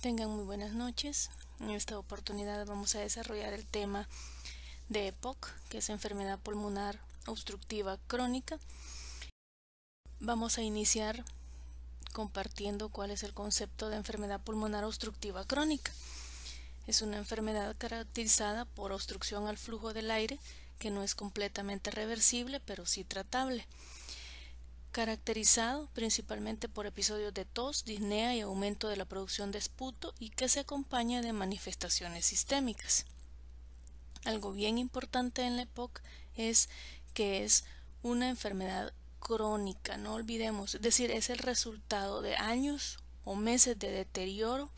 Tengan muy buenas noches. En esta oportunidad vamos a desarrollar el tema de EPOC, que es enfermedad pulmonar obstructiva crónica. Vamos a iniciar compartiendo cuál es el concepto de enfermedad pulmonar obstructiva crónica. Es una enfermedad caracterizada por obstrucción al flujo del aire que no es completamente reversible, pero sí tratable. Caracterizado principalmente por episodios de tos, disnea y aumento de la producción de esputo y que se acompaña de manifestaciones sistémicas. Algo bien importante en la EPOC es que es una enfermedad crónica, no olvidemos, es decir, es el resultado de años o meses de deterioro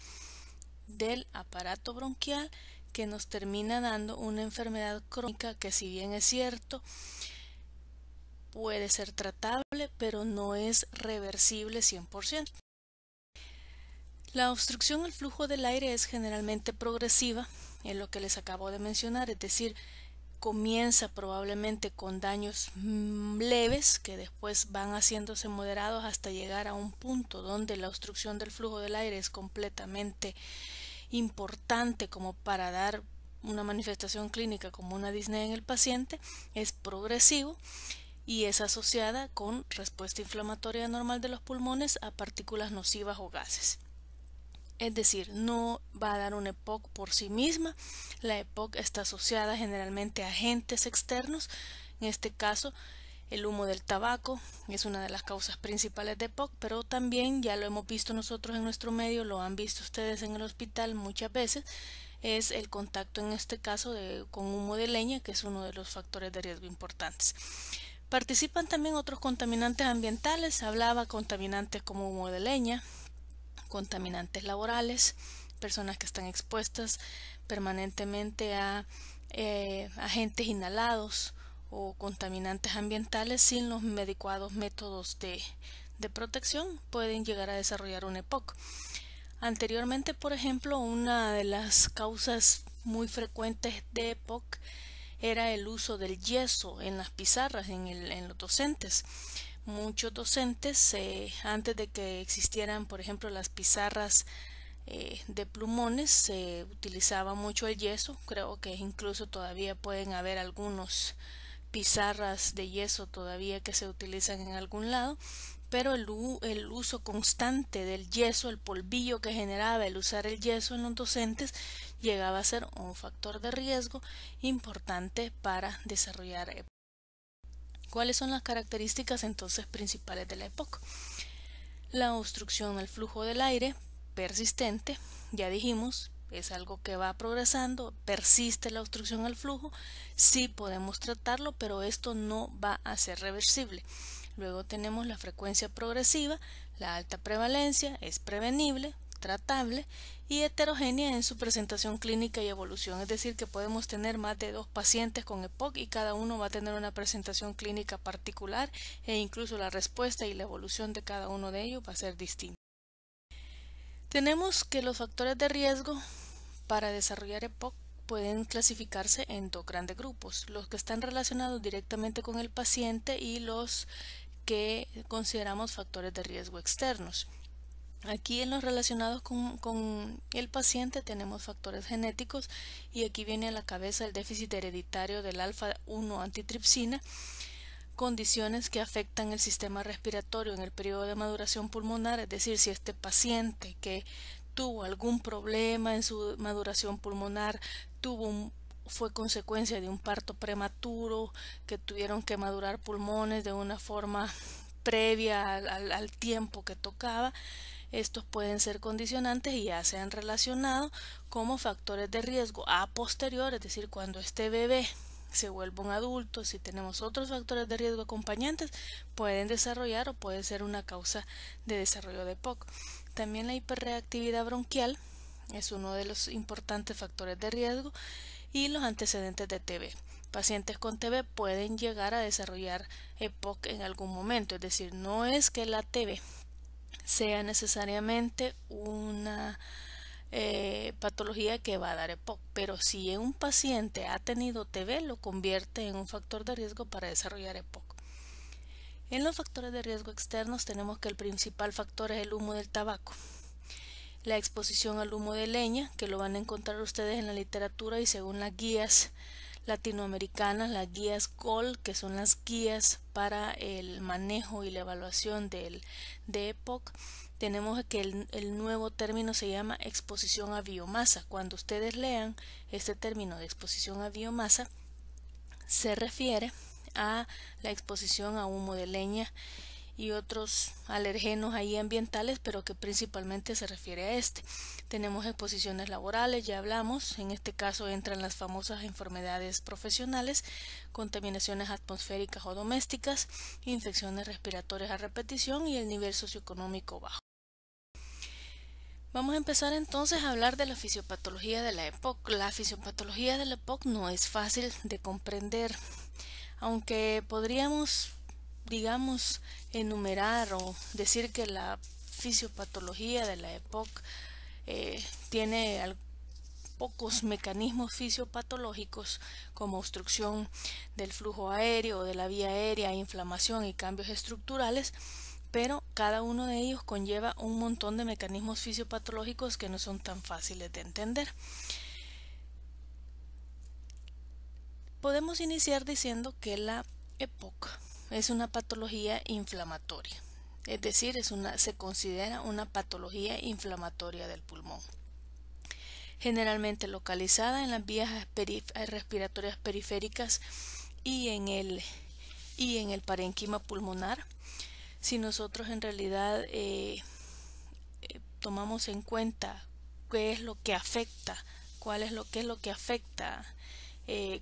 del aparato bronquial que nos termina dando una enfermedad crónica que, si bien es cierto, puede ser tratable, pero no es reversible 100%. La obstrucción al flujo del aire es generalmente progresiva, en lo que les acabo de mencionar, es decir, comienza probablemente con daños leves que después van haciéndose moderados hasta llegar a un punto donde la obstrucción del flujo del aire es completamente importante como para dar una manifestación clínica como una disnea en el paciente. Es progresivo y es asociada con respuesta inflamatoria normal de los pulmones a partículas nocivas o gases. Es decir, no va a dar una EPOC por sí misma. La EPOC está asociada generalmente a agentes externos. En este caso, el humo del tabaco es una de las causas principales de EPOC, pero también ya lo hemos visto nosotros en nuestro medio, lo han visto ustedes en el hospital muchas veces, es el contacto en este caso con humo de leña, que es uno de los factores de riesgo importantes. Participan también otros contaminantes ambientales, hablaba contaminantes como humo de leña, contaminantes laborales, personas que están expuestas permanentemente a agentes inhalados o contaminantes ambientales sin los adecuados métodos de protección pueden llegar a desarrollar un EPOC. Anteriormente, por ejemplo, una de las causas muy frecuentes de EPOC era el uso del yeso en las pizarras, en los docentes. Muchos docentes, antes de que existieran, por ejemplo, las pizarras de plumones, se utilizaba mucho el yeso. Creo que incluso todavía pueden haber algunos pizarras de yeso todavía que se utilizan en algún lado, pero el uso constante del yeso, el polvillo que generaba el usar el yeso en los docentes, llegaba a ser un factor de riesgo importante para desarrollar EPOC. ¿Cuáles son las características entonces principales de la EPOC? La obstrucción al flujo del aire persistente, ya dijimos, es algo que va progresando, persiste la obstrucción al flujo, sí podemos tratarlo, pero esto no va a ser reversible. Luego tenemos la frecuencia progresiva, la alta prevalencia, es prevenible, tratable y heterogénea en su presentación clínica y evolución, es decir, que podemos tener más de 2 pacientes con EPOC y cada uno va a tener una presentación clínica particular e incluso la respuesta y la evolución de cada uno de ellos va a ser distinta. Tenemos que los factores de riesgo para desarrollar EPOC pueden clasificarse en 2 grandes grupos, los que están relacionados directamente con el paciente y los que consideramos factores de riesgo externos. Aquí en los relacionados con el paciente tenemos factores genéticos y aquí viene a la cabeza el déficit hereditario del alfa-1 antitripsina, condiciones que afectan el sistema respiratorio en el periodo de maduración pulmonar, es decir, si este paciente que tuvo algún problema en su maduración pulmonar, fue consecuencia de un parto prematuro, que tuvieron que madurar pulmones de una forma previa al tiempo que tocaba, estos pueden ser condicionantes y ya se han relacionado como factores de riesgo a posterior, es decir, cuando este bebé se vuelva un adulto, si tenemos otros factores de riesgo acompañantes, pueden desarrollar o puede ser una causa de desarrollo de EPOC. También la hiperreactividad bronquial es uno de los importantes factores de riesgo y los antecedentes de TB. Pacientes con TB pueden llegar a desarrollar EPOC en algún momento, es decir, no es que la TB sea necesariamente una patología que va a dar EPOC, pero si un paciente ha tenido TB, lo convierte en un factor de riesgo para desarrollar EPOC. En los factores de riesgo externos tenemos que el principal factor es el humo del tabaco. la exposición al humo de leña, que lo van a encontrar ustedes en la literatura y según las guías latinoamericanas, las guías GOL, que son las guías para el manejo y la evaluación de EPOC, tenemos que el nuevo término se llama exposición a biomasa. Cuando ustedes lean este término de exposición a biomasa, se refiere a la exposición a humo de leña y otros alergenos ahí ambientales, pero que principalmente se refiere a este. Tenemos exposiciones laborales, ya hablamos, en este caso entran las famosas enfermedades profesionales, contaminaciones atmosféricas o domésticas, infecciones respiratorias a repetición y el nivel socioeconómico bajo. Vamos a empezar entonces a hablar de la fisiopatología de la EPOC. La fisiopatología de la EPOC no es fácil de comprender, aunque podríamos, digamos, enumerar o decir que la fisiopatología de la EPOC tiene pocos mecanismos fisiopatológicos como obstrucción del flujo aéreo o de la vía aérea, inflamación y cambios estructurales, pero cada uno de ellos conlleva un montón de mecanismos fisiopatológicos que no son tan fáciles de entender. Podemos iniciar diciendo que la EPOC es una patología inflamatoria, es decir, se considera una patología inflamatoria del pulmón, generalmente localizada en las vías respiratorias periféricas y en el parénquima pulmonar. Si nosotros en realidad tomamos en cuenta qué es lo que afecta, qué es lo que afecta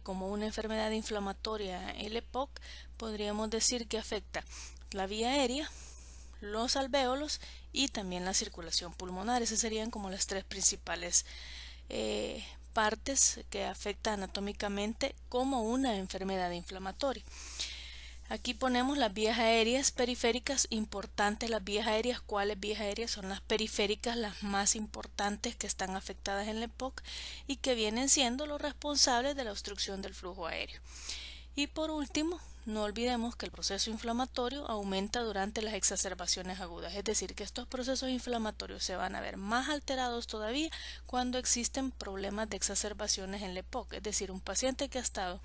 como una enfermedad inflamatoria el EPOC, podríamos decir que afecta la vía aérea, los alvéolos y también la circulación pulmonar. Esas serían como las tres principales partes que afectan anatómicamente como una enfermedad inflamatoria. Aquí ponemos las vías aéreas periféricas importantes. Las vías aéreas, ¿cuáles vías aéreas? Son las periféricas, las más importantes que están afectadas en la EPOC y que vienen siendo los responsables de la obstrucción del flujo aéreo. Y por último, no olvidemos que el proceso inflamatorio aumenta durante las exacerbaciones agudas, es decir, que estos procesos inflamatorios se van a ver más alterados todavía cuando existen problemas de exacerbaciones en la EPOC, es decir, un paciente que ha estado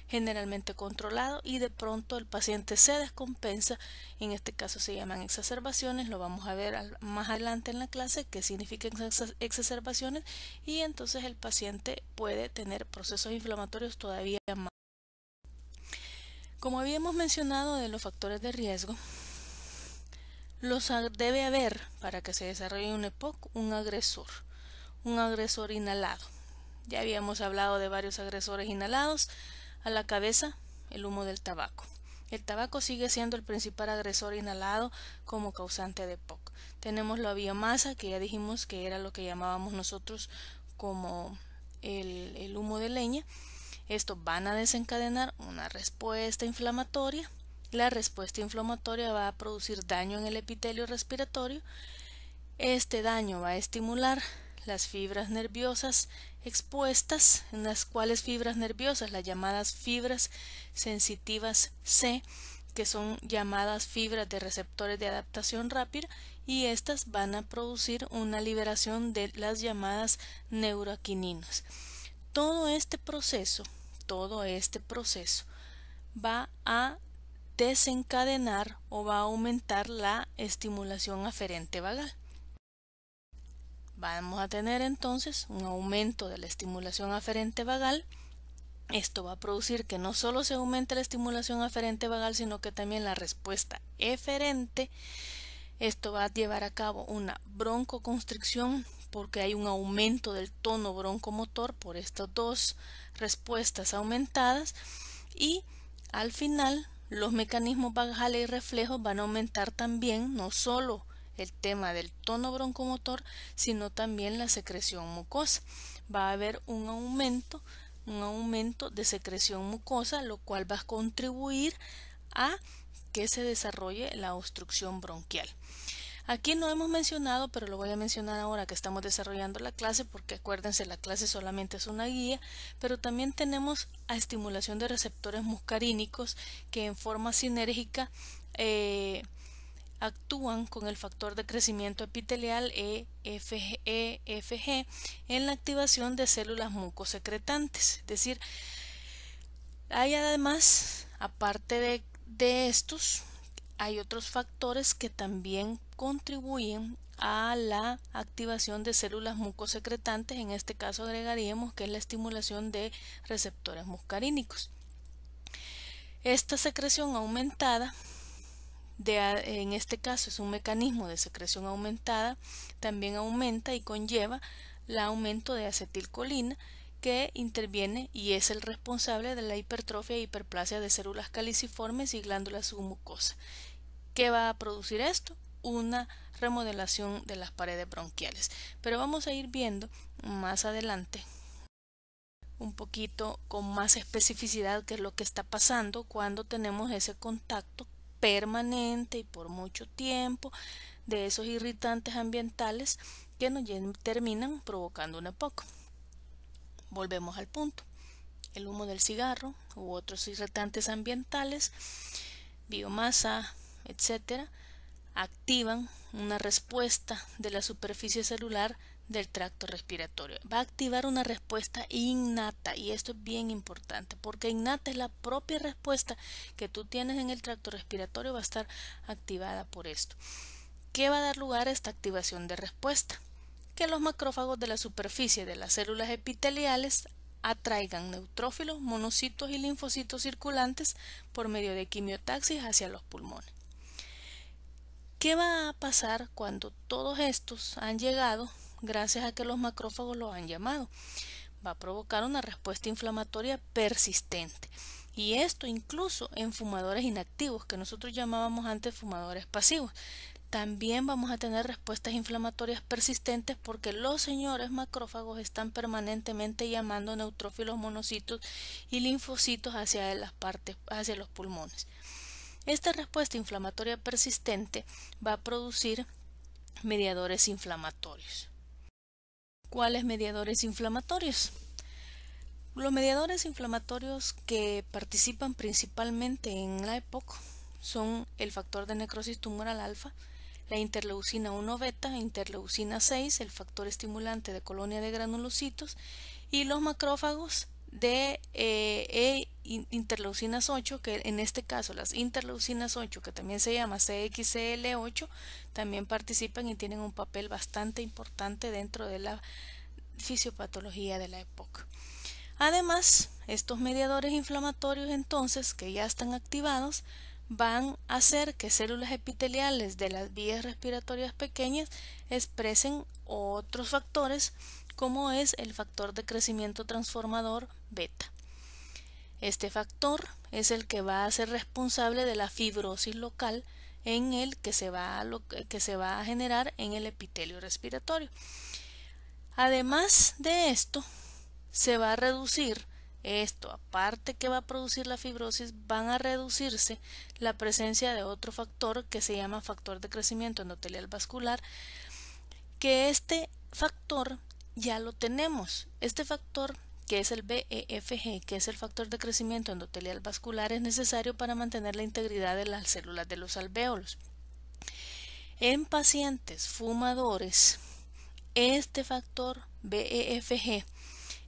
generalmente controlado y de pronto el paciente se descompensa, en este caso se llaman exacerbaciones, lo vamos a ver más adelante en la clase qué significan exacerbaciones, y entonces el paciente puede tener procesos inflamatorios todavía más. Como habíamos mencionado de los factores de riesgo, debe haber para que se desarrolle un EPOC un agresor inhalado. Ya habíamos hablado de varios agresores inhalados. A la cabeza, el humo del tabaco. El tabaco sigue siendo el principal agresor inhalado como causante de EPOC. Tenemos la biomasa, que ya dijimos que era lo que llamábamos nosotros como el humo de leña. Estos van a desencadenar una respuesta inflamatoria. La respuesta inflamatoria va a producir daño en el epitelio respiratorio. Este daño va a estimular las fibras nerviosas expuestas, en las cuales fibras nerviosas, las llamadas fibras sensitivas C, que son llamadas fibras de receptores de adaptación rápida, y estas van a producir una liberación de las llamadas neuroquininas. Todo este proceso va a desencadenar o va a aumentar la estimulación aferente vagal. Vamos a tener entonces un aumento de la estimulación aferente vagal. Esto va a producir que no solo se aumente la estimulación aferente vagal, sino que también la respuesta eferente. Esto va a llevar a cabo una broncoconstricción porque hay un aumento del tono broncomotor por estas dos respuestas aumentadas, y al final los mecanismos vagales y reflejos van a aumentar también, no solo el tema del tono broncomotor, sino también la secreción mucosa. Va a haber un aumento de secreción mucosa, lo cual va a contribuir a que se desarrolle la obstrucción bronquial. Aquí no hemos mencionado, pero lo voy a mencionar ahora que estamos desarrollando la clase, porque acuérdense, la clase solamente es una guía, pero también tenemos a estimulación de receptores muscarínicos que en forma sinérgica actúan con el factor de crecimiento epitelial EFG en la activación de células mucosecretantes. Es decir, hay además, aparte de estos, hay otros factores que también contribuyen a la activación de células mucosecretantes. En este caso agregaríamos que es la estimulación de receptores muscarínicos. Esta secreción aumentada, en este caso es un mecanismo de secreción aumentada, también aumenta y conlleva el aumento de acetilcolina, que interviene y es el responsable de la hipertrofia e hiperplasia de células caliciformes y glándulas submucosas. ¿Qué va a producir esto? Una remodelación de las paredes bronquiales. Pero vamos a ir viendo más adelante un poquito con más especificidad qué es lo que está pasando cuando tenemos ese contacto permanente y por mucho tiempo de esos irritantes ambientales que nos terminan provocando un EPOC. Volvemos al punto. El humo del cigarro u otros irritantes ambientales, biomasa, etcétera, activan una respuesta de la superficie celular del tracto respiratorio. Va a activar una respuesta innata, y esto es bien importante porque innata es la propia respuesta que tú tienes en el tracto respiratorio, va a estar activada por esto. ¿Qué va a dar lugar a esta activación de respuesta? Que los macrófagos de la superficie de las células epiteliales atraigan neutrófilos, monocitos y linfocitos circulantes por medio de quimiotaxis hacia los pulmones. ¿Qué va a pasar cuando todos estos han llegado gracias a que los macrófagos los han llamado? Va a provocar una respuesta inflamatoria persistente, y esto incluso en fumadores inactivos, que nosotros llamábamos antes fumadores pasivos. También vamos a tener respuestas inflamatorias persistentes porque los señores macrófagos están permanentemente llamando neutrófilos, monocitos y linfocitos hacia los pulmones. Esta respuesta inflamatoria persistente va a producir mediadores inflamatorios. ¿Cuáles mediadores inflamatorios? Los mediadores inflamatorios que participan principalmente en la EPOC son el factor de necrosis tumoral alfa, la interleucina 1 beta, interleucina 6, el factor estimulante de colonia de granulocitos, y los macrófagos de interleucinas 8, que en este caso las interleucinas 8, que también se llama CXCL8, también participan y tienen un papel bastante importante dentro de la fisiopatología de la EPOC. Además, estos mediadores inflamatorios, entonces, que ya están activados, van a hacer que células epiteliales de las vías respiratorias pequeñas expresen otros factores, como es el factor de crecimiento transformador beta. Este factor es el que va a ser responsable de la fibrosis local en el que se va a generar en el epitelio respiratorio. Además de esto, se va a reducir esto, aparte que va a producir la fibrosis, van a reducirse la presencia de otro factor que se llama factor de crecimiento endotelial vascular, que este factor ya lo tenemos. Este factor, que es el BEFG, que es el factor de crecimiento endotelial vascular, es necesario para mantener la integridad de las células de los alvéolos. En pacientes fumadores, este factor BEFG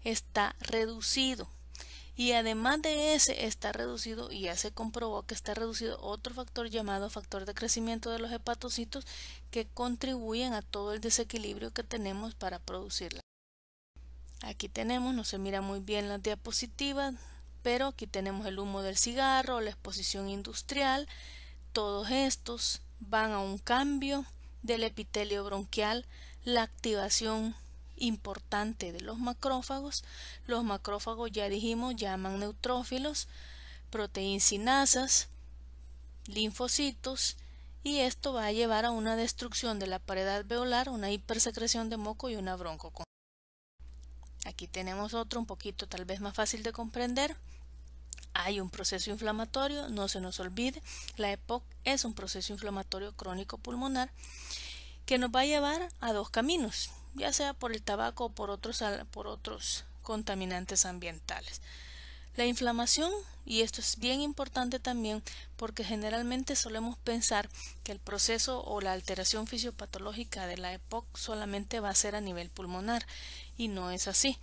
está reducido, y además de ese está reducido, y ya se comprobó que está reducido otro factor llamado factor de crecimiento de los hepatocitos, que contribuyen a todo el desequilibrio que tenemos para producirla. Aquí tenemos, no se mira muy bien las diapositivas, pero aquí tenemos el humo del cigarro, la exposición industrial. Todos estos van a un cambio del epitelio bronquial, la activación importante de los macrófagos. Los macrófagos, ya dijimos, llaman neutrófilos, proteincinasas, linfocitos, y esto va a llevar a una destrucción de la pared alveolar, una hipersecreción de moco y una broncoconstricción. Aquí tenemos otro un poquito tal vez más fácil de comprender. Hay un proceso inflamatorio, no se nos olvide, la EPOC es un proceso inflamatorio crónico pulmonar que nos va a llevar a dos caminos, ya sea por el tabaco o por otros contaminantes ambientales. La inflamación, y esto es bien importante también porque generalmente solemos pensar que el proceso o la alteración fisiopatológica de la EPOC solamente va a ser a nivel pulmonar, y no es así.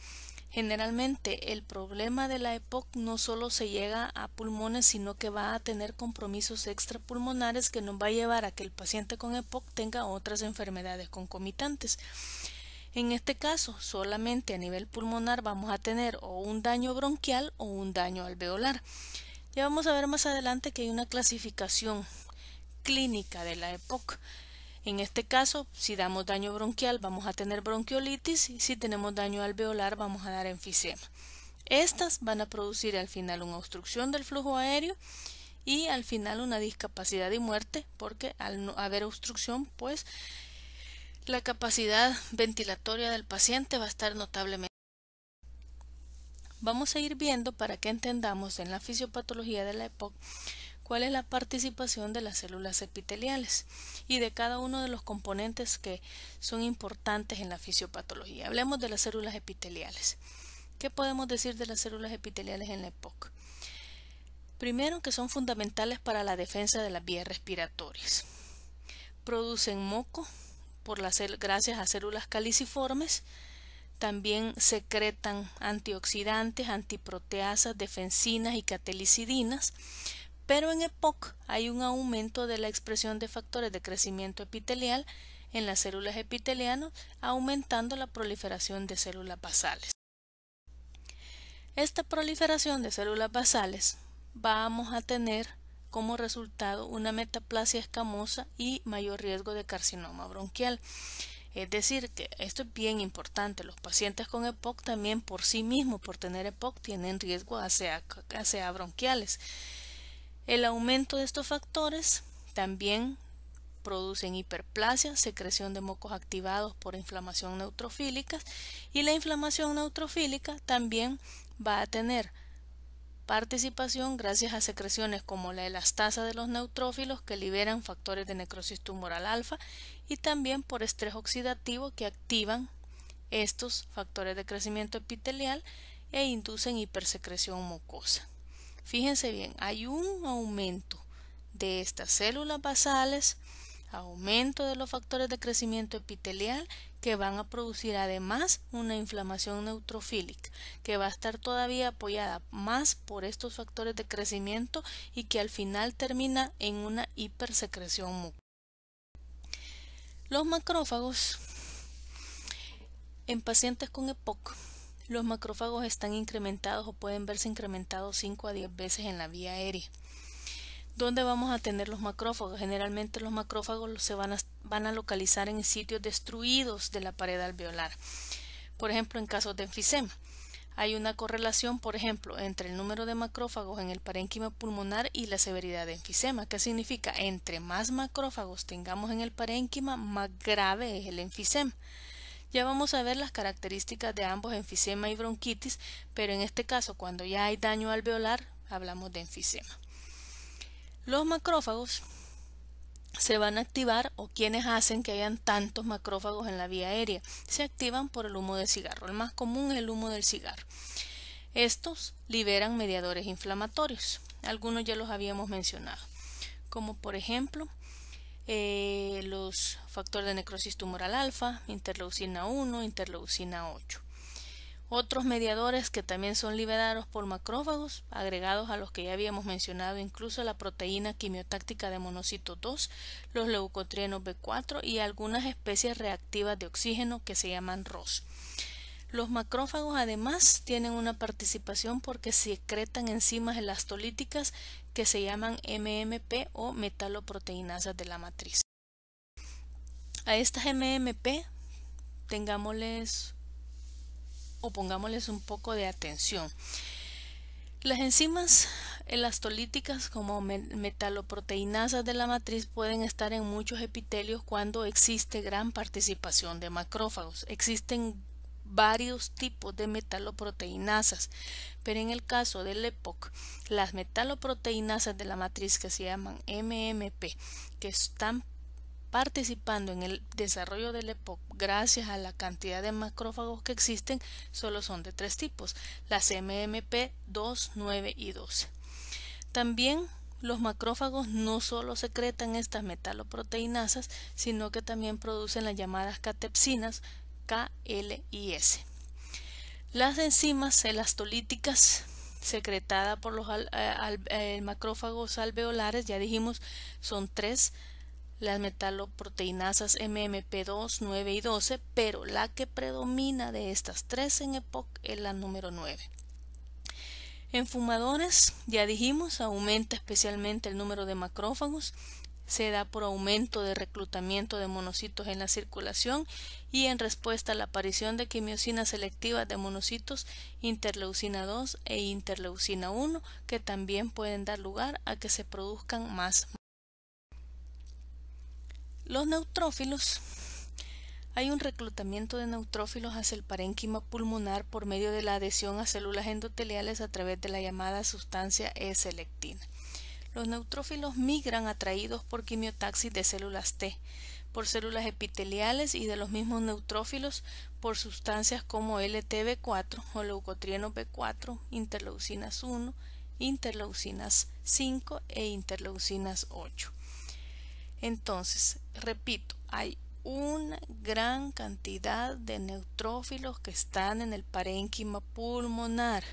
Generalmente el problema de la EPOC no solo se llega a pulmones, sino que va a tener compromisos extrapulmonares que nos va a llevar a que el paciente con EPOC tenga otras enfermedades concomitantes. En este caso, solamente a nivel pulmonar vamos a tener o un daño bronquial o un daño alveolar. Ya vamos a ver más adelante que hay una clasificación clínica de la EPOC. En este caso, si damos daño bronquial vamos a tener bronquiolitis y si tenemos daño alveolar vamos a dar enfisema. Estas van a producir al final una obstrucción del flujo aéreo y al final una discapacidad y muerte, porque al no haber obstrucción, pues la capacidad ventilatoria del paciente va a estar notablemente. Vamos a ir viendo para que entendamos en la fisiopatología de la EPOC cuál es la participación de las células epiteliales y de cada uno de los componentes que son importantes en la fisiopatología. Hablemos de las células epiteliales. ¿Qué podemos decir de las células epiteliales en la EPOC? Primero, que son fundamentales para la defensa de las vías respiratorias. Producen moco gracias a células caliciformes. También secretan antioxidantes, antiproteasas, defensinas y catelicidinas. Pero en EPOC hay un aumento de la expresión de factores de crecimiento epitelial en las células epitelianas, aumentando la proliferación de células basales. Esta proliferación de células basales vamos a tener como resultado una metaplasia escamosa y mayor riesgo de carcinoma bronquial. Es decir, que esto es bien importante. Los pacientes con EPOC también por sí mismos, por tener EPOC, tienen riesgo hacia bronquiales. El aumento de estos factores también producen hiperplasia, secreción de mocos activados por inflamación neutrofílica, y la inflamación neutrofílica también va a tener participación gracias a secreciones como la elastasa de los neutrófilos que liberan factores de necrosis tumoral alfa y también por estrés oxidativo que activan estos factores de crecimiento epitelial e inducen hipersecreción mucosa. Fíjense bien, hay un aumento de estas células basales, aumento de los factores de crecimiento epitelial que van a producir además una inflamación neutrofílica que va a estar todavía apoyada más por estos factores de crecimiento y que al final termina en una hipersecreción mucosa. Los macrófagos en pacientes con EPOC, los macrófagos están incrementados o pueden verse incrementados 5 a 10 veces en la vía aérea. ¿Dónde vamos a tener los macrófagos? Generalmente los macrófagos se van a localizar en sitios destruidos de la pared alveolar. Por ejemplo, en casos de enfisema. Hay una correlación, por ejemplo, entre el número de macrófagos en el parénquima pulmonar y la severidad de enfisema. ¿Qué significa? Entre más macrófagos tengamos en el parénquima, más grave es el enfisema. Ya vamos a ver las características de ambos, enfisema y bronquitis, pero en este caso, cuando ya hay daño alveolar, hablamos de enfisema. Los macrófagos se van a activar, o quienes hacen que hayan tantos macrófagos en la vía aérea, se activan por el humo del cigarro. El más común es el humo del cigarro. Estos liberan mediadores inflamatorios. Algunos ya los habíamos mencionado, como por ejemplo los factores de necrosis tumoral alfa, interleucina 1, interleucina 8. Otros mediadores que también son liberados por macrófagos, agregados a los que ya habíamos mencionado, incluso la proteína quimiotáctica de monocito 2, los leucotrienos B4 y algunas especies reactivas de oxígeno que se llaman ROS. Los macrófagos además tienen una participación porque secretan enzimas elastolíticas que se llaman MMP o metaloproteinasas de la matriz. A estas MMP pongámosles un poco de atención. Las enzimas elastolíticas como metaloproteinasas de la matriz pueden estar en muchos epitelios cuando existe gran participación de macrófagos. Existen varios tipos de metaloproteinasas, pero en el caso del EPOC, las metaloproteinasas de la matriz que se llaman MMP, que están participando en el desarrollo del EPOC gracias a la cantidad de macrófagos que existen solo son de 3 tipos, las MMP 2, 9 y 12. También los macrófagos no solo secretan estas metaloproteinasas, sino que también producen las llamadas catepsinas K, L y S. Las enzimas elastolíticas secretadas por los macrófagos alveolares, ya dijimos, son 3, las metaloproteinasas MMP2, 9 y 12, pero la que predomina de estas 3 en EPOC es la número 9. En fumadores, ya dijimos, aumenta especialmente el número de macrófagos, se da por aumento de reclutamiento de monocitos en la circulación y en respuesta a la aparición de quimiosinas selectivas de monocitos interleucina 2 e interleucina 1 que también pueden dar lugar a que se produzcan más. Los neutrófilos. Hay un reclutamiento de neutrófilos hacia el parénquima pulmonar por medio de la adhesión a células endoteliales a través de la llamada sustancia E-selectina. Los neutrófilos migran atraídos por quimiotaxis de células T, por células epiteliales y de los mismos neutrófilos por sustancias como LTB4 o leucotrienos B4, interleucinas 1, interleucinas 5 e interleucinas 8. Entonces, repito, hay una gran cantidad de neutrófilos que están en el parénquima pulmonar,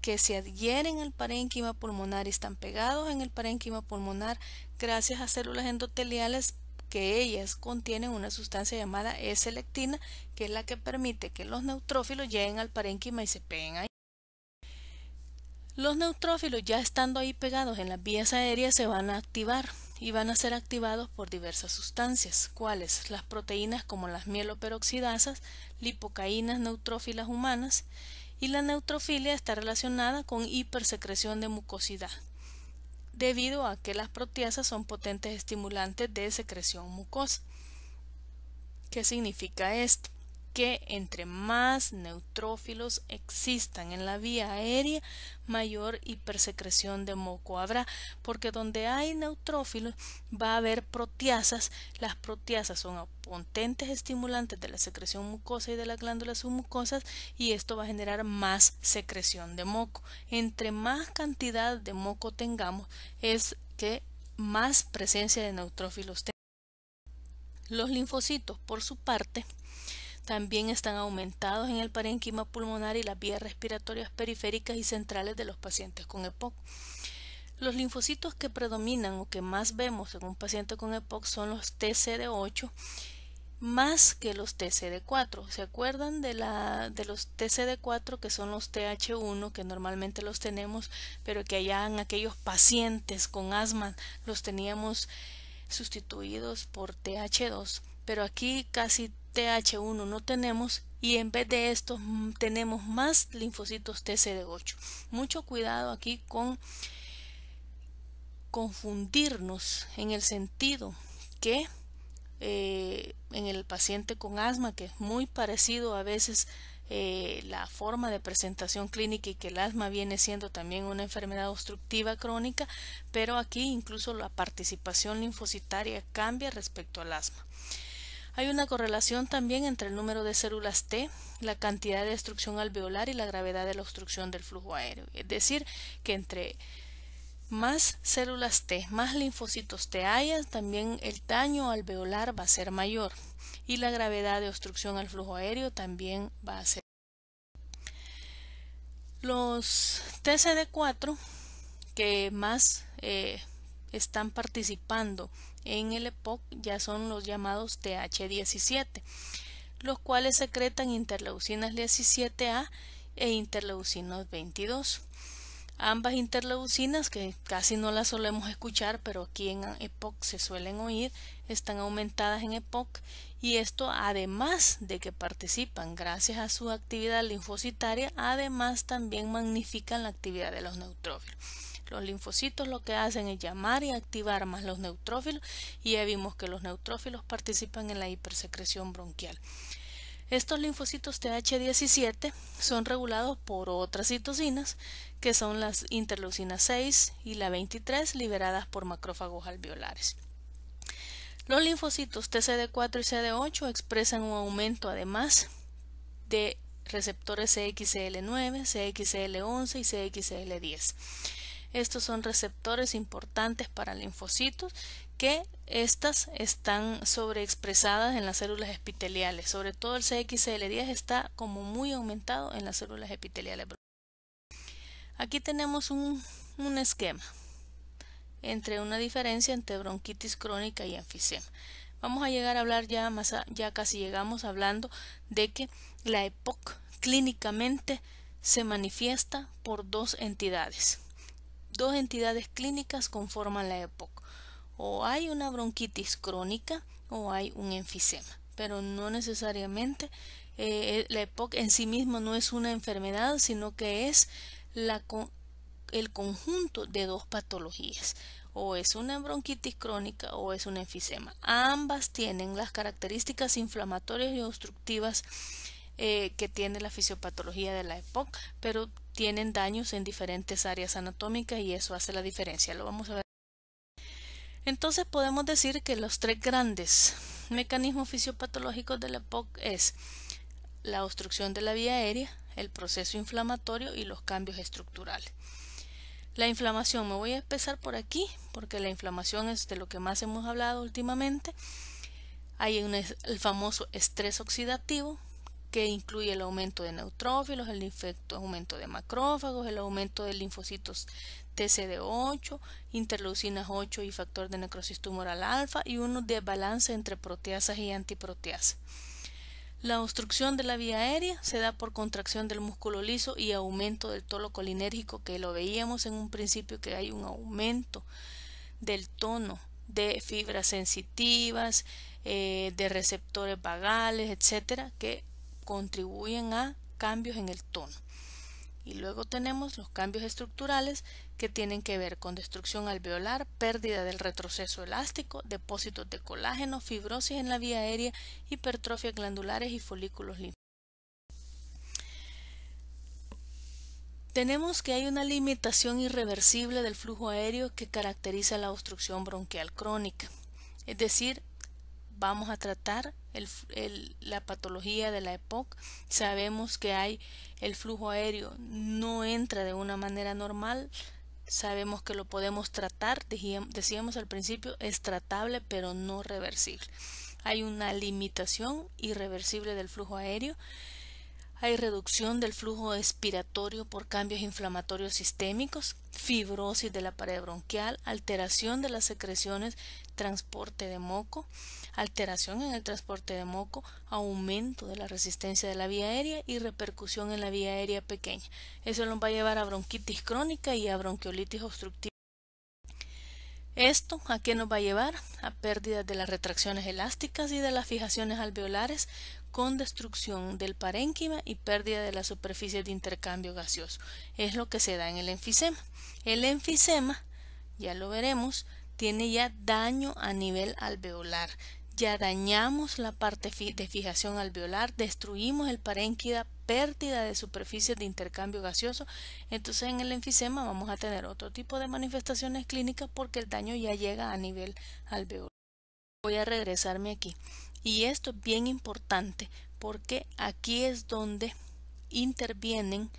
que se adhieren al parénquima pulmonar y están pegados en el parénquima pulmonar gracias a células endoteliales que ellas contienen una sustancia llamada E-selectina, que es la que permite que los neutrófilos lleguen al parénquima y se peguen ahí. Los neutrófilos, ya estando ahí pegados en las vías aéreas, se van a activar y van a ser activados por diversas sustancias. ¿Cuáles? Las proteínas como las mieloperoxidasas, lipocaínas neutrófilas humanas, y la neutrofilia está relacionada con hipersecreción de mucosidad, debido a que las proteasas son potentes estimulantes de secreción mucosa. ¿Qué significa esto? Que entre más neutrófilos existan en la vía aérea, mayor hipersecreción de moco habrá, porque donde hay neutrófilos va a haber proteasas. Las proteasas son potentes estimulantes de la secreción mucosa y de las glándulas submucosas, y esto va a generar más secreción de moco. Entre más cantidad de moco tengamos, es que más presencia de neutrófilos tenemos. Los linfocitos, por su parte, también están aumentados en el parénquima pulmonar y las vías respiratorias periféricas y centrales de los pacientes con EPOC. Los linfocitos que predominan o que más vemos en un paciente con EPOC son los TCD8 más que los TCD4. ¿Se acuerdan de los TCD4 que son los TH1 que normalmente los tenemos, pero que allá en aquellos pacientes con asma los teníamos sustituidos por TH2? Pero aquí casi TH1 no tenemos, y en vez de estos tenemos más linfocitos TCD8. Mucho cuidado aquí con confundirnos en el sentido que en el paciente con asma, que es muy parecido a veces la forma de presentación clínica, y que el asma viene siendo también una enfermedad obstructiva crónica, pero aquí incluso la participación linfocitaria cambia respecto al asma. Hay una correlación también entre el número de células T, la cantidad de destrucción alveolar y la gravedad de la obstrucción del flujo aéreo. Es decir, que entre más células T, más linfocitos T haya, también el daño alveolar va a ser mayor y la gravedad de obstrucción al flujo aéreo también va a ser. Los TCD4 que más están participando en el EPOC ya son los llamados TH17, los cuales secretan interleucinas 17A e interleucinas 22. Ambas interleucinas, que casi no las solemos escuchar, pero aquí en EPOC se suelen oír, están aumentadas en EPOC, y esto, además de que participan gracias a su actividad linfocitaria, además también magnifican la actividad de los neutrófilos. Los linfocitos lo que hacen es llamar y activar más los neutrófilos, y ya vimos que los neutrófilos participan en la hipersecreción bronquial. Estos linfocitos TH17 son regulados por otras citocinas, que son las interleucinas 6 y la 23, liberadas por macrófagos alveolares. Los linfocitos TCD4 y CD8 expresan un aumento además de receptores CXCL9, CXCL11 y CXCL10. Estos son receptores importantes para linfocitos que estas están sobreexpresadas en las células epiteliales. Sobre todo el CXCL10 está como muy aumentado en las células epiteliales. Aquí tenemos un esquema entre una diferencia entre bronquitis crónica y enfisema. Vamos a llegar a hablar ya casi llegamos hablando de que la EPOC clínicamente se manifiesta por dos entidades. Dos entidades clínicas conforman la EPOC. O hay una bronquitis crónica o hay un enfisema, pero no necesariamente la EPOC en sí mismo no es una enfermedad, sino que es el conjunto de dos patologías. O es una bronquitis crónica o es un enfisema. Ambas tienen las características inflamatorias y obstructivas que tiene la fisiopatología de la EPOC, pero tienen daños en diferentes áreas anatómicas y eso hace la diferencia. Lo vamos a ver. Entonces podemos decir que los tres grandes mecanismos fisiopatológicos de la EPOC es la obstrucción de la vía aérea, el proceso inflamatorio y los cambios estructurales. La inflamación, me voy a empezar por aquí porque la inflamación es de lo que más hemos hablado últimamente. Hay el famoso estrés oxidativo que incluye el aumento de neutrófilos, el aumento de macrófagos, el aumento de linfocitos TCD8, interleucinas 8 y factor de necrosis tumoral alfa y uno de balance entre proteasas y antiproteasas. La obstrucción de la vía aérea se da por contracción del músculo liso y aumento del tono colinérgico, que lo veíamos en un principio que hay un aumento del tono de fibras sensitivas, de receptores vagales, etcétera, que contribuyen a cambios en el tono. Y luego tenemos los cambios estructurales que tienen que ver con destrucción alveolar, pérdida del retroceso elástico, depósitos de colágeno, fibrosis en la vía aérea, hipertrofias glandulares y folículos linfáticos. Tenemos que hay una limitación irreversible del flujo aéreo que caracteriza la obstrucción bronquial crónica. Es decir, vamos a tratar la patología de la EPOC. Sabemos que el flujo aéreo no entra de una manera normal. Sabemos que lo podemos tratar, decíamos al principio, es tratable pero no reversible. Hay una limitación irreversible del flujo aéreo. Hay reducción del flujo expiratorio por cambios inflamatorios sistémicos, fibrosis de la pared bronquial, alteración de las secreciones, transporte de moco, alteración en el transporte de moco, aumento de la resistencia de la vía aérea y repercusión en la vía aérea pequeña. Eso nos va a llevar a bronquitis crónica y a bronquiolitis obstructiva. ¿Esto a qué nos va a llevar? A pérdidas de las retracciones elásticas y de las fijaciones alveolares, con destrucción del parénquima y pérdida de la superficie de intercambio gaseoso. Es lo que se da en el enfisema. El enfisema, ya lo veremos, tiene ya daño a nivel alveolar. Ya dañamos la parte de fijación alveolar, destruimos el parénquima, pérdida de superficies de intercambio gaseoso. Entonces en el enfisema vamos a tener otro tipo de manifestaciones clínicas porque el daño ya llega a nivel alveolar. Voy a regresarme aquí. Y esto es bien importante porque aquí es donde intervienen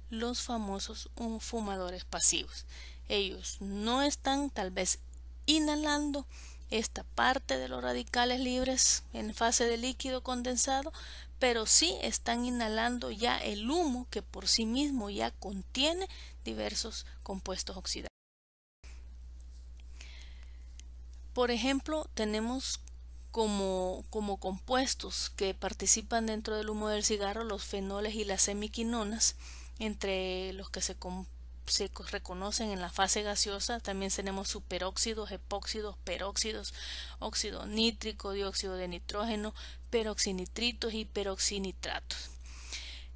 los famosos fumadores pasivos. Ellos no están tal vez inhalando esta parte de los radicales libres en fase de líquido condensado, pero sí están inhalando ya el humo que por sí mismo ya contiene diversos compuestos oxidados. Por ejemplo, tenemos como compuestos que participan dentro del humo del cigarro los fenoles y las semiquinonas, entre los que se reconocen en la fase gaseosa. También tenemos superóxidos, epóxidos, peróxidos, óxido nítrico, dióxido de nitrógeno, peroxinitritos y peroxinitratos.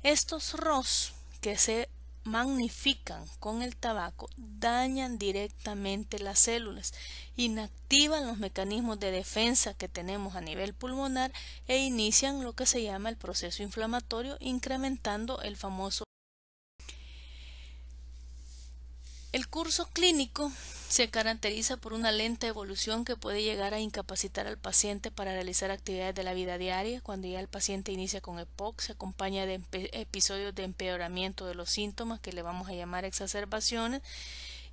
Estos ROS que se magnifican con el tabaco dañan directamente las células, inactivan los mecanismos de defensa que tenemos a nivel pulmonar e inician lo que se llama el proceso inflamatorio, incrementando el famoso. El curso clínico Se caracteriza por una lenta evolución que puede llegar a incapacitar al paciente para realizar actividades de la vida diaria. Cuando ya el paciente inicia con EPOC, se acompaña de episodios de empeoramiento de los síntomas, que le vamos a llamar exacerbaciones,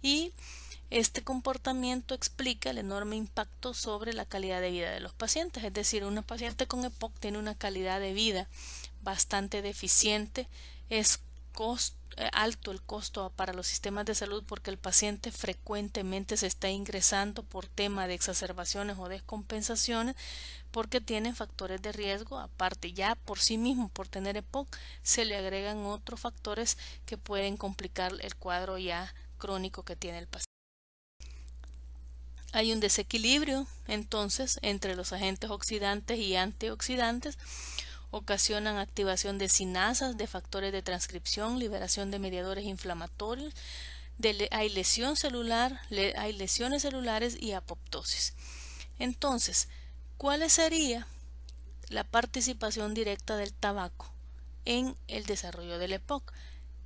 y este comportamiento explica el enorme impacto sobre la calidad de vida de los pacientes. Es decir, una paciente con EPOC tiene una calidad de vida bastante deficiente, es alto el costo para los sistemas de salud porque el paciente frecuentemente se está ingresando por tema de exacerbaciones o descompensaciones porque tienen factores de riesgo. Aparte, ya por sí mismo, por tener EPOC, se le agregan otros factores que pueden complicar el cuadro ya crónico que tiene el paciente. Hay un desequilibrio entonces entre los agentes oxidantes y antioxidantes. Ocasionan activación de sinasas, de factores de transcripción, liberación de mediadores inflamatorios, hay lesión celular, hay lesiones celulares y apoptosis. Entonces, ¿cuál sería la participación directa del tabaco en el desarrollo del EPOC?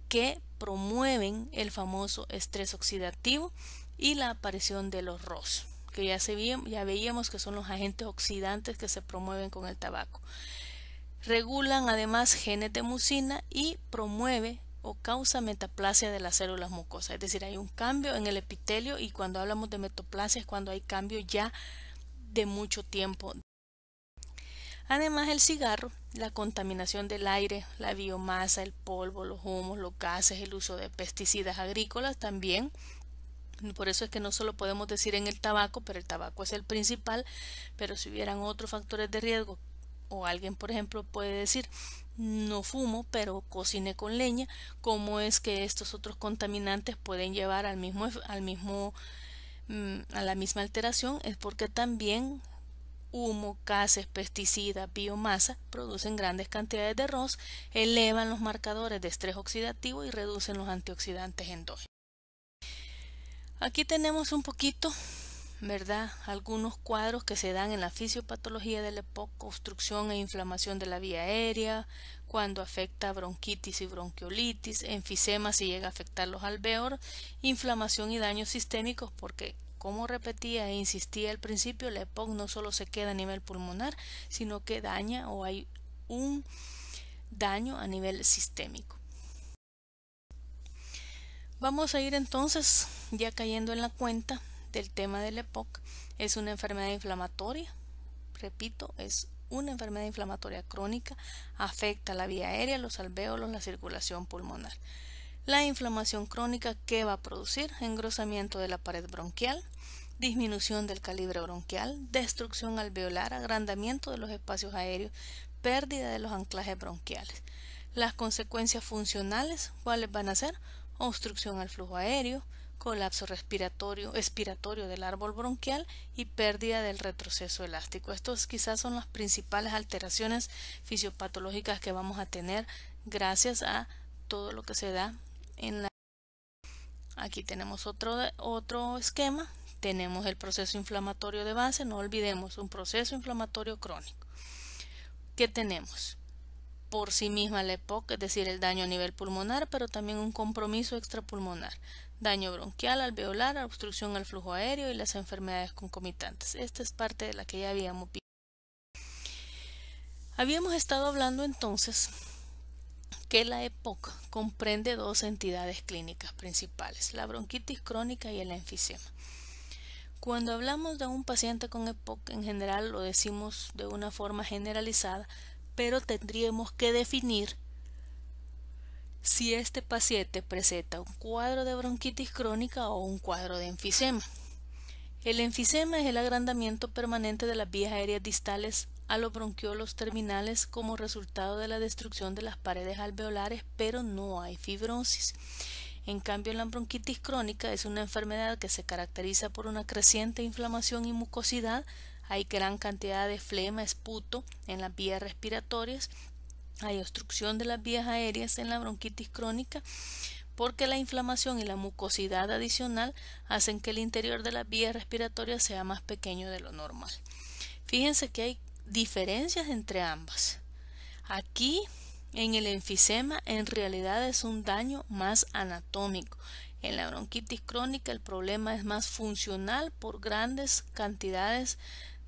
Que promueven el famoso estrés oxidativo y la aparición de los ROS, que ya veíamos que son los agentes oxidantes que se promueven con el tabaco. Regulan además genes de mucina y promueve o causa metaplasia de las células mucosas, es decir, hay un cambio en el epitelio, y cuando hablamos de metaplasia es cuando hay cambio ya de mucho tiempo. Además, el cigarro, la contaminación del aire, la biomasa, el polvo, los humos, los gases, el uso de pesticidas agrícolas también. Por eso es que no solo podemos decir en el tabaco, pero el tabaco es el principal, pero si hubieran otros factores de riesgo, o alguien por ejemplo puede decir no fumo pero cociné con leña, ¿cómo es que estos otros contaminantes pueden llevar a la misma alteración? Es porque también humo, gases, pesticidas, biomasa producen grandes cantidades de ROS, elevan los marcadores de estrés oxidativo y reducen los antioxidantes endógenos. Aquí tenemos un poquito, ¿verdad?, algunos cuadros que se dan en la fisiopatología del EPOC: obstrucción e inflamación de la vía aérea, cuando afecta bronquitis y bronquiolitis, enfisema si llega a afectar los alvéolos, inflamación y daños sistémicos, porque como repetía e insistía al principio, la EPOC no solo se queda a nivel pulmonar, sino que daña o hay un daño a nivel sistémico. Vamos a ir entonces ya cayendo en la cuenta del tema del EPOC. Es una enfermedad inflamatoria, repito, es una enfermedad inflamatoria crónica, afecta la vía aérea, los alvéolos, la circulación pulmonar. La inflamación crónica, ¿qué va a producir? Engrosamiento de la pared bronquial, disminución del calibre bronquial, destrucción alveolar, agrandamiento de los espacios aéreos, pérdida de los anclajes bronquiales. Las consecuencias funcionales, ¿cuáles van a ser? Obstrucción al flujo aéreo, colapso expiratorio del árbol bronquial y pérdida del retroceso elástico. Estos quizás son las principales alteraciones fisiopatológicas que vamos a tener gracias a todo lo que se da en la... Aquí tenemos otro esquema. Tenemos el proceso inflamatorio de base, no olvidemos, un proceso inflamatorio crónico. ¿Qué tenemos? Por sí misma la EPOC, es decir, el daño a nivel pulmonar, pero también un compromiso extrapulmonar, daño bronquial, alveolar, obstrucción al flujo aéreo y las enfermedades concomitantes. Esta es parte de la que ya habíamos visto. Habíamos estado hablando entonces que la EPOC comprende dos entidades clínicas principales, la bronquitis crónica y el enfisema. Cuando hablamos de un paciente con EPOC, en general lo decimos de una forma generalizada, pero tendríamos que definir si este paciente presenta un cuadro de bronquitis crónica o un cuadro de enfisema. El enfisema es el agrandamiento permanente de las vías aéreas distales a los bronquiolos terminales como resultado de la destrucción de las paredes alveolares, pero no hay fibrosis. En cambio, la bronquitis crónica es una enfermedad que se caracteriza por una creciente inflamación y mucosidad. Hay gran cantidad de flema, esputo en las vías respiratorias. Hay obstrucción de las vías aéreas en la bronquitis crónica porque la inflamación y la mucosidad adicional hacen que el interior de las vías respiratorias sea más pequeño de lo normal. Fíjense que hay diferencias entre ambas. Aquí en el enfisema en realidad es un daño más anatómico. En la bronquitis crónica el problema es más funcional por grandes cantidades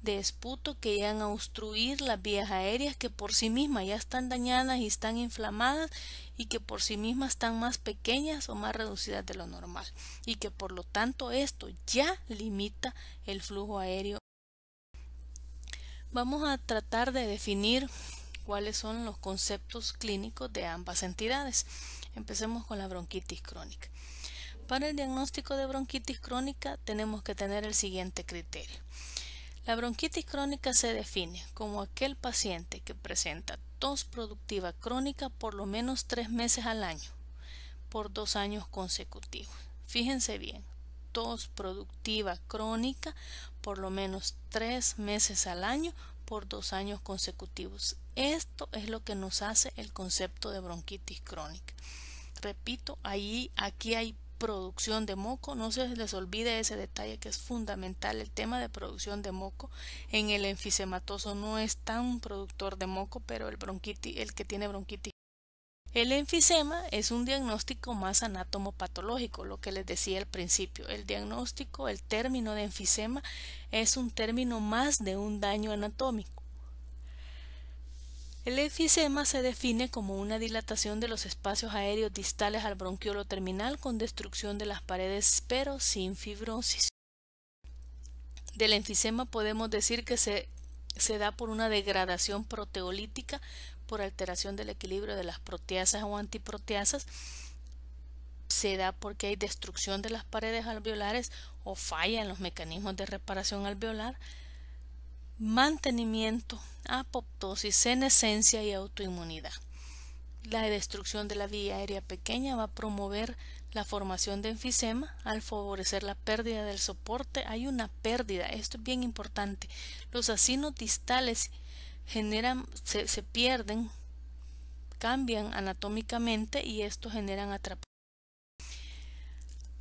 de esputo que llegan a obstruir las vías aéreas que por sí mismas ya están dañadas y están inflamadas y que por sí mismas están más pequeñas o más reducidas de lo normal y que por lo tanto esto ya limita el flujo aéreo. Vamos a tratar de definir cuáles son los conceptos clínicos de ambas entidades. Empecemos con la bronquitis crónica. Para el diagnóstico de bronquitis crónica tenemos que tener el siguiente criterio. La bronquitis crónica se define como aquel paciente que presenta tos productiva crónica por lo menos 3 meses al año, por 2 años consecutivos. Fíjense bien, tos productiva crónica por lo menos 3 meses al año, por 2 años consecutivos. Esto es lo que nos hace el concepto de bronquitis crónica. Repito, aquí hay producción de moco, no se les olvide ese detalle que es fundamental. El tema de producción de moco en el enfisematoso no es tan productor de moco, pero el que tiene bronquitis. El enfisema es un diagnóstico más anatomopatológico, lo que les decía al principio. El diagnóstico, el término de enfisema es un término más de un daño anatómico. El enfisema se define como una dilatación de los espacios aéreos distales al bronquiolo terminal con destrucción de las paredes pero sin fibrosis. Del enfisema podemos decir que se da por una degradación proteolítica, por alteración del equilibrio de las proteasas o antiproteasas. Se da porque hay destrucción de las paredes alveolares o falla en los mecanismos de reparación alveolar, mantenimiento, apoptosis, senescencia y autoinmunidad. La destrucción de la vía aérea pequeña va a promover la formación de enfisema al favorecer la pérdida del soporte. Hay una pérdida, esto es bien importante. Los acinos distales se pierden, cambian anatómicamente y esto generan atrapamiento.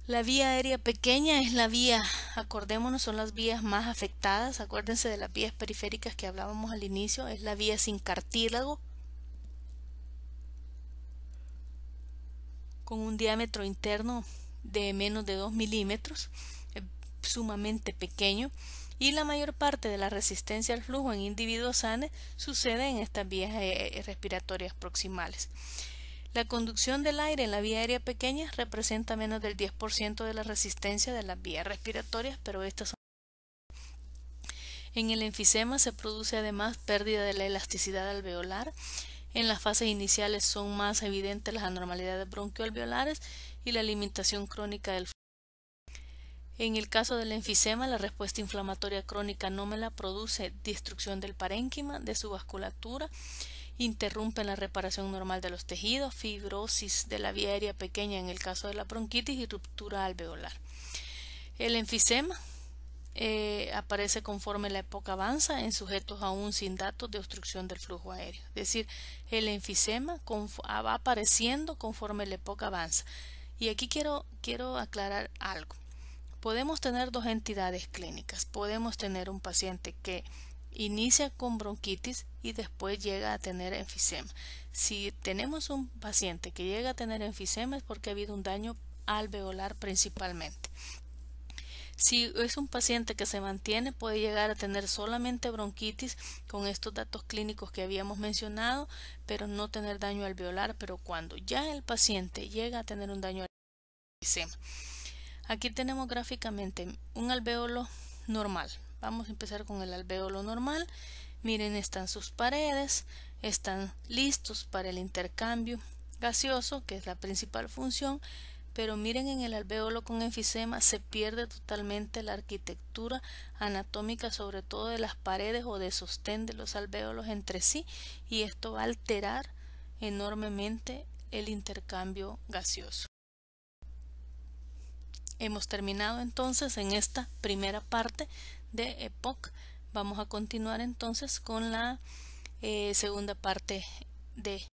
La vía aérea pequeña es la vía, acordémonos, son las vías más afectadas. Acuérdense de las vías periféricas que hablábamos al inicio, es la vía sin cartílago, con un diámetro interno de menos de 2 milímetros, sumamente pequeño, y la mayor parte de la resistencia al flujo en individuos sanos sucede en estas vías respiratorias proximales. La conducción del aire en la vía aérea pequeña representa menos del 10% de la resistencia de las vías respiratorias, pero estas son. En el enfisema se produce además pérdida de la elasticidad alveolar. En las fases iniciales son más evidentes las anormalidades bronquioalveolares y la limitación crónica del flujo. En el caso del enfisema, la respuesta inflamatoria crónica anómala produce destrucción del parénquima, de su vasculatura, interrumpen la reparación normal de los tejidos, fibrosis de la vía aérea pequeña en el caso de la bronquitis y ruptura alveolar. El enfisema aparece conforme la época avanza en sujetos aún sin datos de obstrucción del flujo aéreo. Es decir, el enfisema va apareciendo conforme la época avanza. Y aquí quiero aclarar algo. Podemos tener dos entidades clínicas. Podemos tener un paciente que inicia con bronquitis y después llega a tener enfisema. Si tenemos un paciente que llega a tener enfisema es porque ha habido un daño alveolar principalmente. Si es un paciente que se mantiene, puede llegar a tener solamente bronquitis con estos datos clínicos que habíamos mencionado, pero no tener daño alveolar. Pero cuando ya el paciente llega a tener un daño alveolar, enfisema. Aquí tenemos gráficamente un alvéolo normal. Vamos a empezar con el alvéolo normal. Miren, están sus paredes, están listos para el intercambio gaseoso, que es la principal función, pero miren, en el alvéolo con enfisema se pierde totalmente la arquitectura anatómica, sobre todo de las paredes o de sostén de los alvéolos entre sí, y esto va a alterar enormemente el intercambio gaseoso. Hemos terminado entonces en esta primera parte de EPOC. Vamos a continuar entonces con la segunda parte de